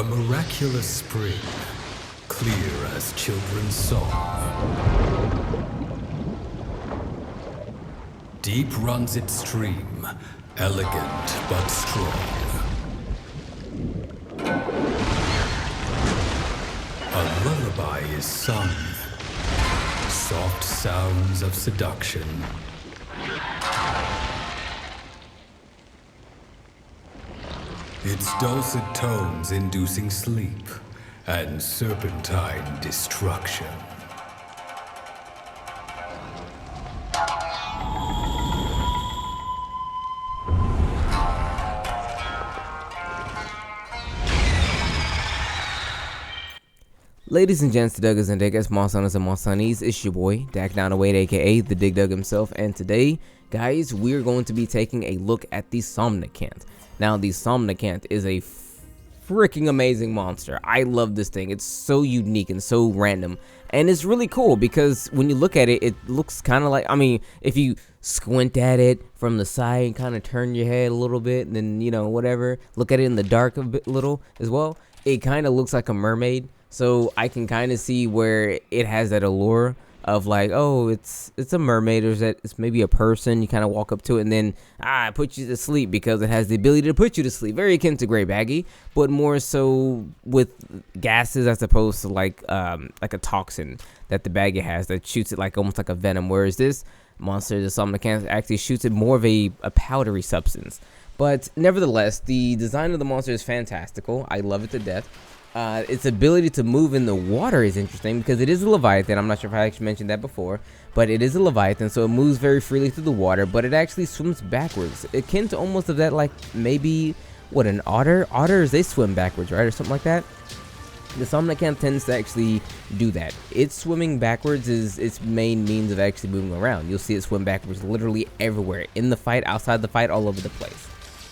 A miraculous spring, clear as children's song. Deep runs its stream, elegant but strong. A lullaby is sung, soft sounds of seduction. Its dulcet tones inducing sleep and serpentine destruction. Ladies and gents, Duggars and Diggers, Monsonas and Monsonies, it's your boy, Dak Downawade, aka the Dig Dug himself, and today, guys, we're going to be taking a look at the Somnacanth. Now, the Somnacanth is a freaking amazing monster. I love this thing. It's so unique and so random, and it's really cool because when you look at it, it looks kind of like, I mean, if you squint at it from the side and kind of turn your head a little bit, and then, you know, whatever, look at it in the dark a bit little as well, it kind of looks like a mermaid. So I can kind of see where it has that allure of like, oh, it's a mermaid, or that it's maybe a person. You kind of walk up to it and then it puts you to sleep because it has the ability to put you to sleep. Very akin to Grey Baggy, but more so with gases as opposed to like a toxin that the Baggy has that shoots it like almost like a venom. Whereas this monster, the Somnacanth, actually shoots it more of a powdery substance. But nevertheless, the design of the monster is fantastical. I love it to death. Its ability to move in the water is interesting because it is a Leviathan. I'm not sure if I actually mentioned that before, but it is a Leviathan, so it moves very freely through the water, but it actually swims backwards. Akin to almost of that, like maybe, what, an otter? Otters, they swim backwards, right? Or something like that. The Somnacanth tends to actually do that. Its swimming backwards is its main means of actually moving around. You'll see it swim backwards literally everywhere. In the fight, outside the fight, all over the place.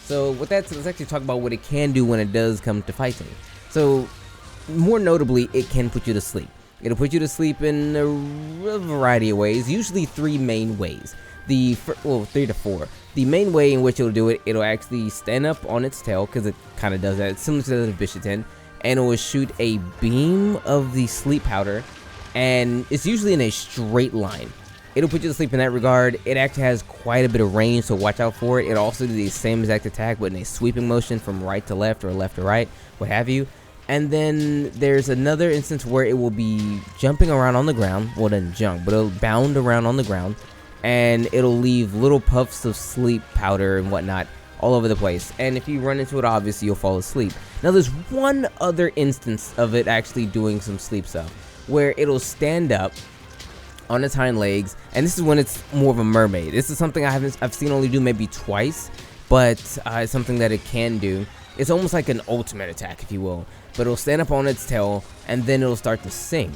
So with that, let's actually talk about what it can do when it does come to fighting. So, more notably, it can put you to sleep. It'll put you to sleep in a variety of ways, usually three main ways. Well, 3 to 4. The main way in which it'll do it, it'll actually stand up on its tail, because it kind of does that. It's similar to the Bishaten, and it will shoot a beam of the sleep powder, and it's usually in a straight line. It'll put you to sleep in that regard. It actually has quite a bit of range, so watch out for it. It'll also do the same exact attack, but in a sweeping motion from right to left or left to right, what have you. And then there's another instance where it will be jumping around on the ground. Well, it doesn't jump, but it'll bound around on the ground, and it'll leave little puffs of sleep powder and whatnot all over the place. And if you run into it, obviously you'll fall asleep. Now, there's one other instance of it actually doing some sleep stuff, where it'll stand up on its hind legs, and this is when it's more of a mermaid. This is something I've seen only do maybe twice, but it's something that it can do. It's almost like an ultimate attack, if you will. But it'll stand up on its tail, and then it'll start to sing.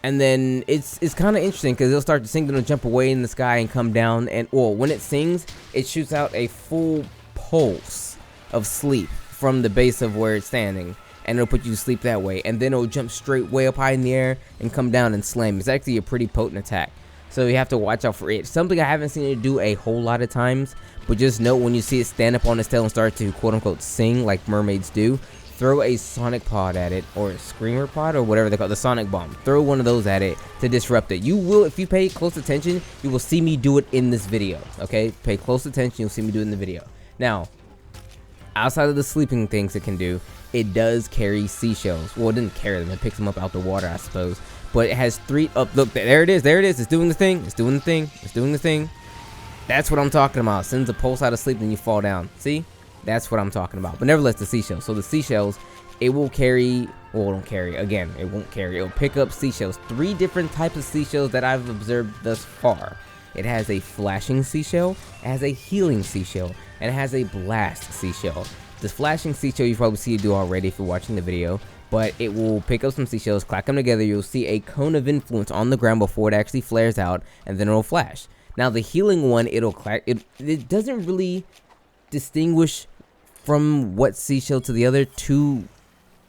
And then it's kind of interesting because it'll start to sing, then it'll jump away in the sky and come down. And when it sings, it shoots out a full pulse of sleep from the base of where it's standing, and it'll put you to sleep that way. And then it'll jump straight way up high in the air and come down and slam. It's actually a pretty potent attack, so you have to watch out for it. Something I haven't seen it do a whole lot of times, but just note when you see it stand up on its tail and start to quote-unquote sing like mermaids do, throw a sonic pod at it, or a screamer pod, or whatever they call it, the sonic bomb. Throw one of those at it to disrupt it. You will, if you pay close attention, you will see me do it in this video, okay? Pay close attention, you'll see me do it in the video. Now, outside of the sleeping things it can do, it does carry seashells. Well, it didn't carry them, it picks them up out the water, I suppose. But it has look, there it is, it's doing the thing, it's doing the thing. That's what I'm talking about. Sends a pulse out of sleep, then you fall down. See? That's what I'm talking about. But nevertheless, the seashells. So the seashells, it will carry, well, it won't carry. Again, it won't carry. It'll pick up seashells. 3 different types of seashells that I've observed thus far. It has a flashing seashell, it has a healing seashell, and it has a blast seashell. The flashing seashell you probably see it do already if you're watching the video, but it will pick up some seashells, clack them together. You'll see a cone of influence on the ground before it actually flares out, and then it'll flash. Now, the healing one, it'll clack. It doesn't really distinguish from what seashell to the other too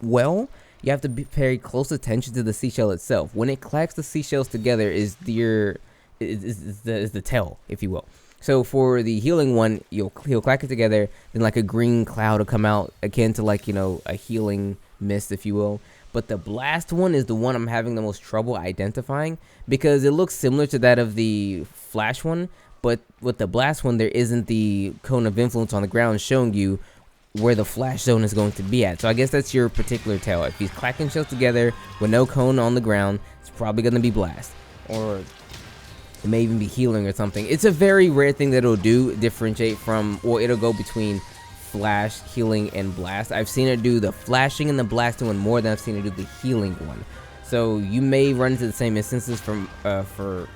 well. You have to pay close attention to the seashell itself. When it clacks the seashells together is the tail, if you will. So for the healing one, he'll clack it together, then like a green cloud will come out, akin to like, you know, a healing mist, if you will. But the blast one is the one I'm having the most trouble identifying because it looks similar to that of the flash one, but with the blast one, there isn't the cone of influence on the ground showing you where the flash zone is going to be at. So I guess that's your particular tell. If he's clacking shells together with no cone on the ground, it's probably going to be blast, or it may even be healing or something. It's a very rare thing that it'll do, differentiate from, or it'll go between flash, healing, and blast. I've seen it do the flashing and the blasting one more than I've seen it do the healing one. So you may run into the same instances from for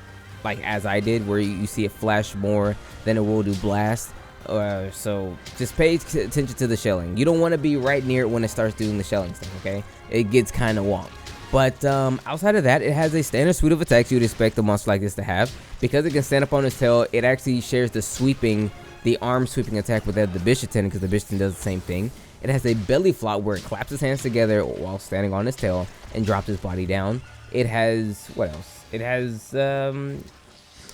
like as I did, where you see it flash more than it will do blast. So just pay attention to the shelling. You don't want to be right near it when it starts doing the shelling stuff, okay? It gets kind of wonk. But outside of that, it has a standard suite of attacks you'd expect a monster like this to have. Because it can stand up on its tail, it actually shares the arm sweeping attack with that of the Bishaten, because the Bishaten does the same thing. It has a belly flop where it claps its hands together while standing on its tail and drops its body down. It has, what else? It has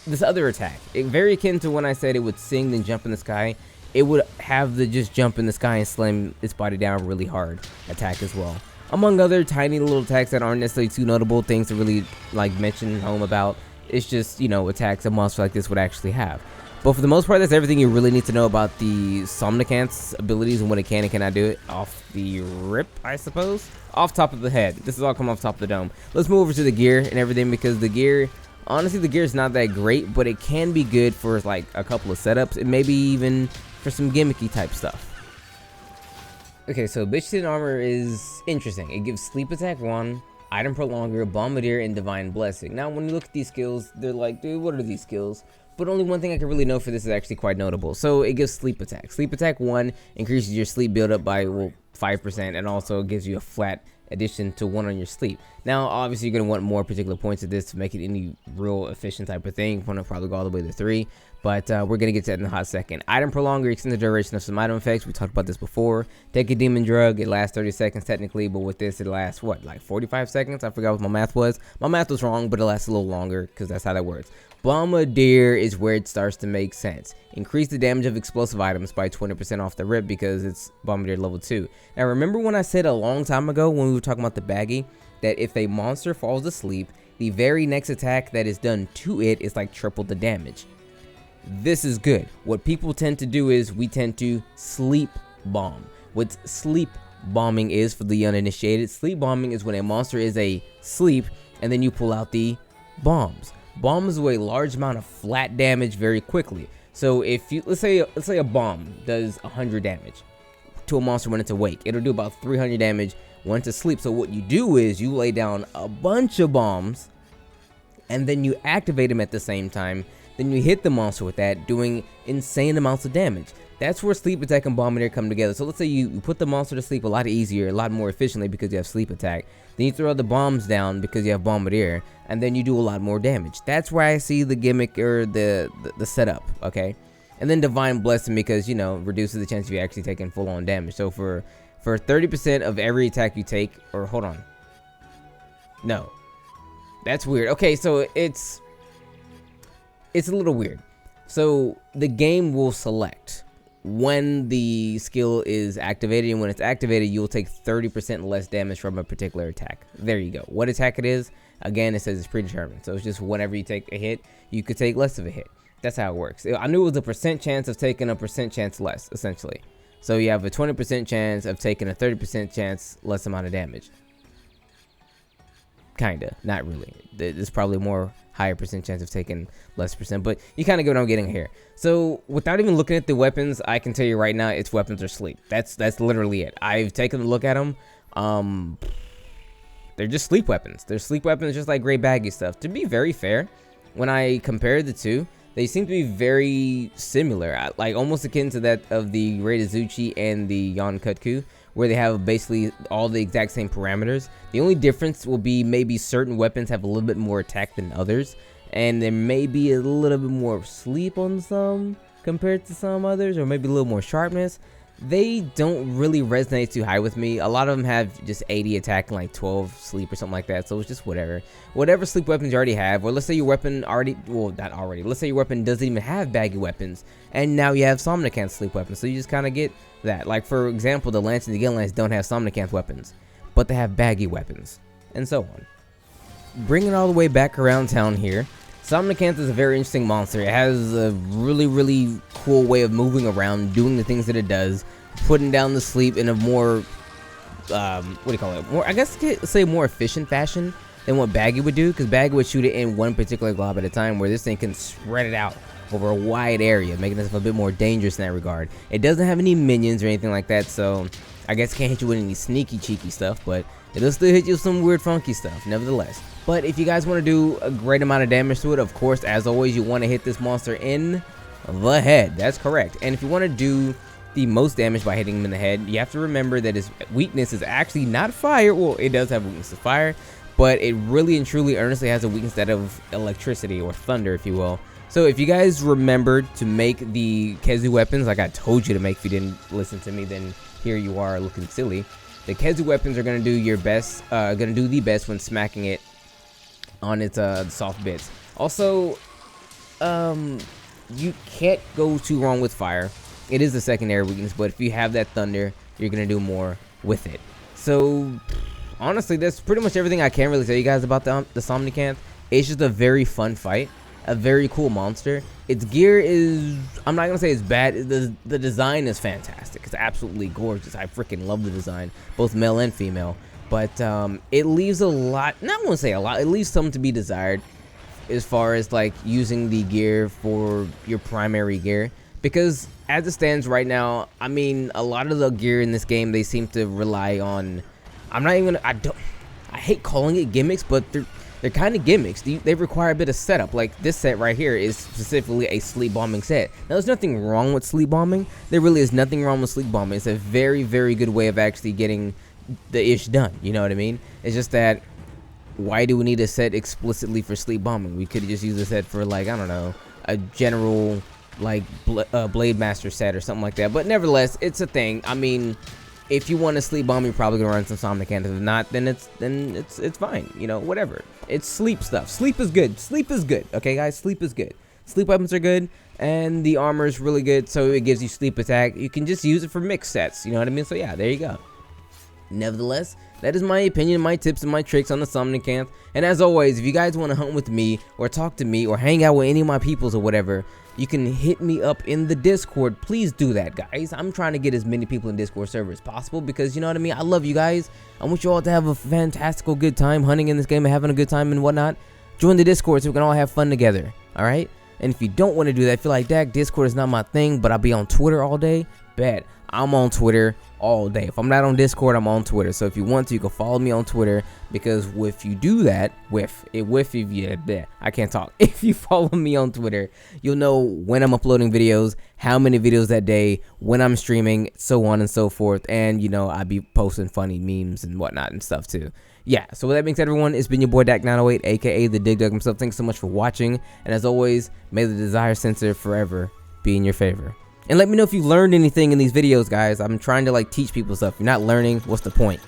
this other attack. It very akin to when I said it would sing then jump in the sky. It would have the just jump in the sky and slam its body down really hard attack as well. Among other tiny little attacks that aren't necessarily too notable, things to really like mention home about. It's just, you know, attacks a monster like this would actually have. But for the most part, that's everything you really need to know about the Somnacanth's abilities and what it can and cannot do it off the rip, I suppose. Off top of the head. This is all coming off top of the dome. Let's move over to the gear and everything, because the gear, honestly, the gear is not that great, but it can be good for like a couple of setups and maybe even for some gimmicky type stuff. Okay, so Bishaten armor is interesting. It gives sleep attack 1, item prolonger, bombardier, and divine blessing. Now, when you look at these skills, they're like, dude, what are these skills? But only one thing I can really know for this is actually quite notable. So it gives sleep attack. Sleep attack 1 increases your sleep buildup by 5%, and also gives you a flat addition to 1 on your sleep. Now, obviously, you're going to want more particular points of this to make it any real efficient type of thing. You're going to probably go all the way to 3, but we're going to get to that in a hot second. Item prolonger extends the duration of some item effects. We talked about this before. Take a demon drug. It lasts 30 seconds technically, but with this, it lasts, what, like 45 seconds? I forgot what my math was. My math was wrong, but it lasts a little longer because that's how that works. Bombardier is where it starts to make sense. Increase the damage of explosive items by 20% off the rip because it's Bombardier level 2. Now, remember when I said a long time ago when we were talking about the baggie that if a monster falls asleep, the very next attack that is done to it is like triple the damage. This is good. What people tend to do is we tend to sleep bomb. What sleep bombing is for the uninitiated, sleep bombing is when a monster is asleep and then you pull out the bombs. Bombs do a large amount of flat damage very quickly. So if you let's say a bomb does 100 damage to a monster when it's awake, it'll do about 300 damage when it's asleep. So what you do is you lay down a bunch of bombs and then you activate them at the same time. Then you hit the monster with that, doing insane amounts of damage. That's where sleep attack and bombardier come together. So let's say you put the monster to sleep a lot easier, a lot more efficiently because you have sleep attack. Then you throw the bombs down because you have bombardier, and then you do a lot more damage. That's where I see the gimmick or the setup, okay? And then divine blessing because, you know, reduces the chance of you actually taking full-on damage. So for 30% of every attack you take, or hold on. No. That's weird. Okay, so it's a little weird. So the game will select when the skill is activated, and when it's activated, you'll take 30% less damage from a particular attack. There you go. What attack it is, again, it says it's predetermined. So it's just whenever you take a hit, you could take less of a hit. That's how it works. I knew it was a percent chance of taking a percent chance less, essentially. So you have a 20% chance of taking a 30% chance less amount of damage. Kinda, not really. There's probably more higher percent chance of taking less percent, but you kind of get what I'm getting here. So without even looking at the weapons, I can tell you right now, its weapons are sleep. That's literally it. I've taken a look at them. They're just sleep weapons. They're sleep weapons, just like great baggy stuff. To be very fair, when I compared the two, they seem to be very similar, like almost akin to that of the Reidazuchi and the Yonkutku, where they have basically all the exact same parameters. The only difference will be maybe certain weapons have a little bit more attack than others, and there may be a little bit more sleep on some compared to some others, or maybe a little more sharpness. They don't really resonate too high with me. A lot of them have just 80 attack and like 12 sleep or something like that, so it's just whatever sleep weapons you already have. Or let's say your weapon already, well, not already, let's say your weapon doesn't even have baggy weapons, and now you have Somnacanth sleep weapons, so you just kind of get that. Like for example, the Lance and the Gil Lance don't have Somnacanth weapons, but they have baggy weapons, and so on. Bringing it all the way back around town here, Somnacanth is a very interesting monster. It has a really cool way of moving around, doing the things that it does, putting down the sleep in a more, what do you call it? More, I guess, say more efficient fashion than what Baggy would do, because Baggy would shoot it in one particular glob at a time, where this thing can spread it out over a wide area, making itself a bit more dangerous in that regard. It doesn't have any minions or anything like that, so I guess it can't hit you with any sneaky cheeky stuff, but it'll still hit you with some weird funky stuff nevertheless. But if you guys want to do a great amount of damage to it, of course, as always, you want to hit this monster in the head. That's correct. And if you want to do the most damage by hitting him in the head, you have to remember that his weakness is actually not fire. Well, it does have weakness to fire, but it really and truly earnestly has a weakness that of electricity, or thunder, if you will. So if you guys remembered to make the Kezu weapons, like I told you to make, if you didn't listen to me, then here you are looking silly. The Kezu weapons are gonna do your best, the best when smacking it on its soft bits. Also, you can't go too wrong with fire. It is the secondary weakness, but if you have that thunder, you're gonna do more with it. So honestly, that's pretty much everything I can really tell you guys about the Somnacanth. It's just a very fun fight, a very cool monster. Its gear is, I'm not gonna say it's bad. The design is fantastic. It's absolutely gorgeous. I freaking love the design, both male and female. But it leaves a lot, not want to say a lot, it leaves something to be desired as far as like using the gear for your primary gear. Because as it stands right now, I mean, a lot of the gear in this game, they seem to rely on, I hate calling it gimmicks, but they're kind of gimmicks. They require a bit of setup. Like this set right here is specifically a sleep bombing set. Now there's nothing wrong with sleep bombing. There really is nothing wrong with sleep bombing. It's a very good way of actually getting the ish done. You know what I mean? It's just that, why do we need a set explicitly for sleep bombing? We could just use a set for, like, I don't know, a general like Blade Master set or something like that. But nevertheless, it's a thing. I mean, if you want to sleep bomb, you're probably gonna run some Somnacanth. If not, then it's fine. You know, whatever. It's sleep stuff. Sleep is good. Sleep is good. Okay, guys, sleep is good. Sleep weapons are good, and the armor is really good, so it gives you sleep attack. You can just use it for mix sets. You know what I mean? So yeah, there you go. Nevertheless, that is my opinion, my tips, and my tricks on the Somnacanth. And as always, if you guys want to hunt with me, or talk to me, or hang out with any of my peoples or whatever, you can hit me up in the Discord. Please do that, guys. I'm trying to get as many people in Discord server as possible, because you know what I mean? I love you guys. I want you all to have a fantastical good time hunting in this game and having a good time and whatnot. Join the Discord so we can all have fun together, alright? And if you don't want to do that, feel like, Dak, Discord is not my thing, but I'll be on Twitter all day, bet. I'm on Twitter all day. If I'm not on Discord, I'm on Twitter. So if you want to, you can follow me on Twitter, because if you do that, I can't talk. If you follow me on Twitter, you'll know when I'm uploading videos, how many videos that day, when I'm streaming, so on and so forth. And you know, I be posting funny memes and whatnot and stuff too. Yeah, so with that being said, everyone, it's been your boy Dak908, aka the Dig Dug himself. Thanks so much for watching, and as always, may the desire sensor forever be in your favor. And let me know if you learned anything in these videos, guys. I'm trying to like teach people stuff. If you're not learning, what's the point?